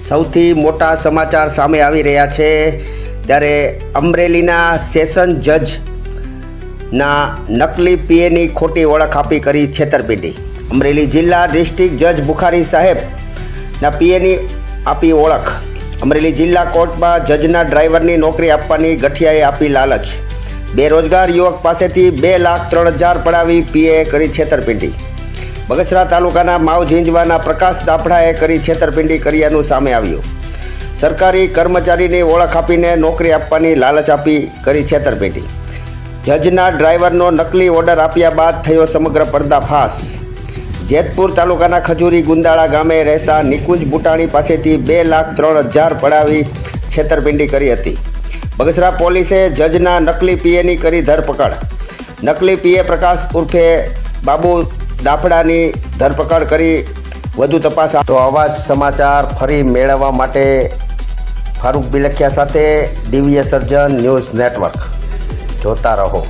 સૌથી મોટા સમાચાર સામે આવી રહ્યા છે ત્યારે અમરેલીના સેશન જજના નકલી પીએની ખોટી ઓળખ આપી કરી છેતરપિંડી। અમરેલી જિલ્લા ડિસ્ટ્રિક્ટ જજ બુખારી સાહેબના પીએની આપી ઓળખ। અમરેલી જિલ્લા કોર્ટમાં જજના ડ્રાઈવરની નોકરી આપવાની ગઠિયાએ આપી લાલચ। બેરોજગાર યુવક પાસેથી 2,03,000 પડાવી પીએ કરી છેતરપિંડી। બગસરા તાલુકાના માવ ઝીંઝવાના પ્રકાશ દાફડાએ કરી છેતરપિંડી કર્યાનું સામે આવ્યું। સરકારી કર્મચારીની ઓળખ આપીને નોકરી આપવાની લાલચ આપી કરી છેતરપિંડી। જજના ડ્રાઈવરનો નકલી ઓર્ડર આપ્યા બાદ થયો સમગ્ર પર્દાફાશ। જેતપુર તાલુકાના ખજૂરી ગુંદાળા ગામે રહેતા નિકુંજ બુટાણી પાસેથી 2,03,000 પડાવી છેતરપિંડી કરી હતી। બગસરા પોલીસે જજના નકલી પીએની કરી ધરપકડ। નકલી પીએ પ્રકાશ ઉર્ફે બાબુ દાફડાની ધરપકડ કરી વધુ તપાસ। તો આવા જ સમાચાર ફરી મેળવવા માટે ફારૂક બિલખિયા સાથે દિવ્ય સર્જન ન્યૂઝ નેટવર્ક જોતા રહો।